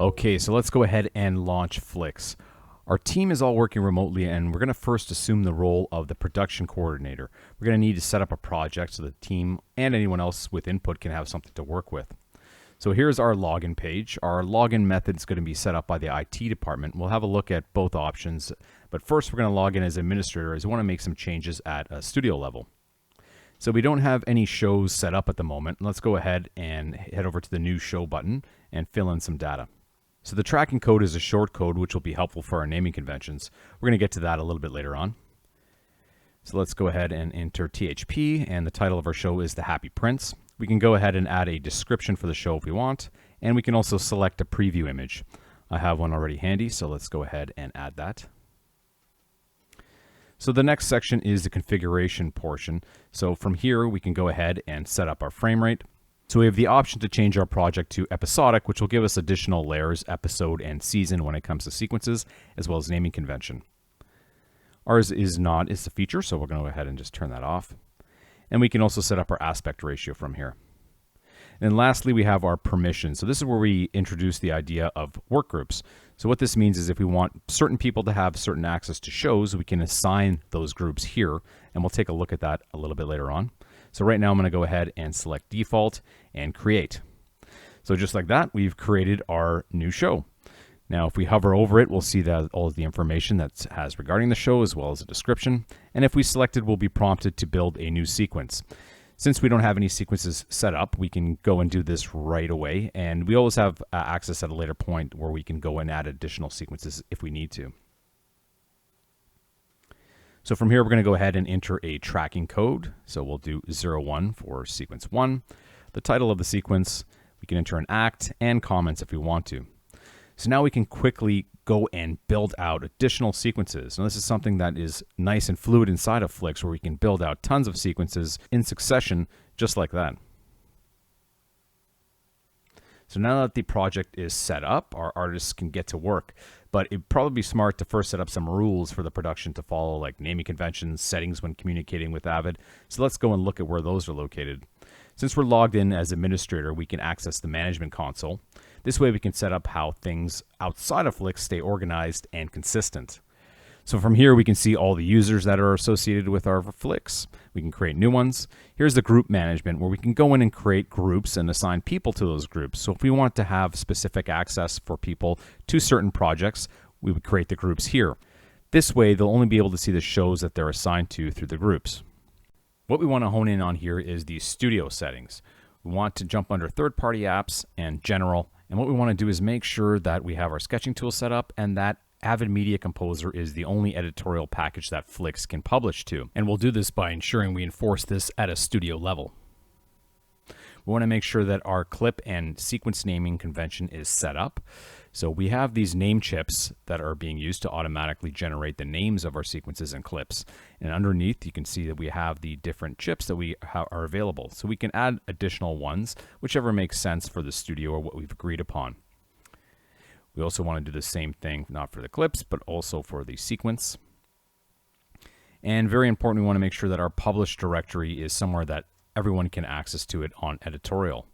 Okay, so let's go ahead and launch Flix. Our team is all working remotely, and we're going to first assume the role of the production coordinator. We're going to need to set up a project so the team and anyone else with input can have something to work with. So here's our login page. Our login method is going to be set up by the IT department. We'll have a look at both options, but first we're going to log in as administrator as we want to make some changes at a studio level. So we don't have any shows set up at the moment. Let's go ahead and head over to the new show button and fill in some data. So the tracking code is a short code which will be helpful for our naming conventions. We're going to get to that a little bit later on. So let's go ahead and enter THP, and the title of our show is The Happy Prince. We can go ahead and add a description for the show if we want, and we can also select a preview image. I have one already handy, so let's go ahead and add that. So the next section is the configuration portion. So from here, we can go ahead and set up our frame rate. So we have the option to change our project to episodic, which will give us additional layers, episode and season when it comes to sequences, as well as naming convention. Ours is not, it's a feature, so we're going to go ahead and just turn that off. And we can also set up our aspect ratio from here. And lastly, we have our permission. So this is where we introduce the idea of work groups. So what this means is if we want certain people to have certain access to shows, we can assign those groups here, and we'll take a look at that a little bit later on. So right now I'm going to go ahead and select default and create. So just like that, we've created our new show. Now if we hover over it, we'll see that all of the information that it has regarding the show as well as a description. And if we select it, we'll be prompted to build a new sequence. Since we don't have any sequences set up, we can go and do this right away. And we always have access at a later point where we can go and add additional sequences if we need to. So from here, we're going to go ahead and enter a tracking code. So we'll do 01 for sequence 1. The title of the sequence, we can enter an act and comments if we want to. So now we can quickly go and build out additional sequences. Now this is something that is nice and fluid inside of Flix, where we can build out tons of sequences in succession just like that. So now that the project is set up, our artists can get to work. But it'd probably be smart to first set up some rules for the production to follow, like naming conventions, settings when communicating with Avid. So let's go and look at where those are located. Since we're logged in as administrator, we can access the management console. This way we can set up how things outside of Flix stay organized and consistent. So from here, we can see all the users that are associated with our Flix. We can create new ones. Here's the group management, where we can go in and create groups and assign people to those groups. So if we want to have specific access for people to certain projects, we would create the groups here. This way, they'll only be able to see the shows that they're assigned to through the groups. What we want to hone in on here is the studio settings. We want to jump under third-party apps and general. And what we want to do is make sure that we have our sketching tool set up and that Avid Media Composer is the only editorial package that Flix can publish to. And we'll do this by ensuring we enforce this at a studio level. We want to make sure that our clip and sequence naming convention is set up. So we have these name chips that are being used to automatically generate the names of our sequences and clips. And underneath, you can see that we have the different chips that are available. So we can add additional ones, whichever makes sense for the studio or what we've agreed upon. We also want to do the same thing, not for the clips, but also for the sequence. And very important, we want to make sure that our published directory is somewhere that everyone can access to it on editorial.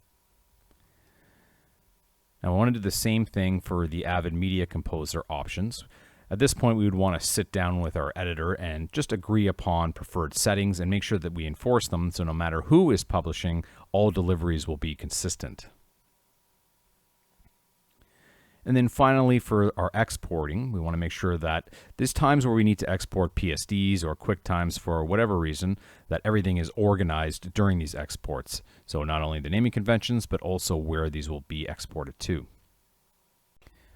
Now I want to do the same thing for the Avid Media Composer options. At this point, we would want to sit down with our editor and just agree upon preferred settings and make sure that we enforce them, so no matter who is publishing, all deliveries will be consistent. And then finally, for our exporting, we want to make sure that there's times where we need to export PSDs or QuickTimes for whatever reason, that everything is organized during these exports. So not only the naming conventions, but also where these will be exported to.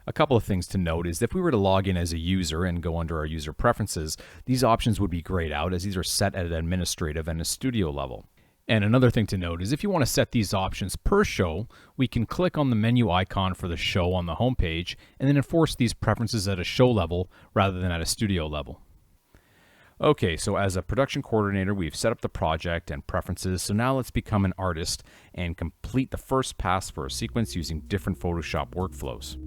A couple of things to note is if we were to log in as a user and go under our user preferences, these options would be grayed out as these are set at an administrative and a studio level. And another thing to note is if you want to set these options per show, we can click on the menu icon for the show on the homepage and then enforce these preferences at a show level rather than at a studio level. Okay, so as a production coordinator, we've set up the project and preferences. So now let's become an artist and complete the first pass for a sequence using different Photoshop workflows.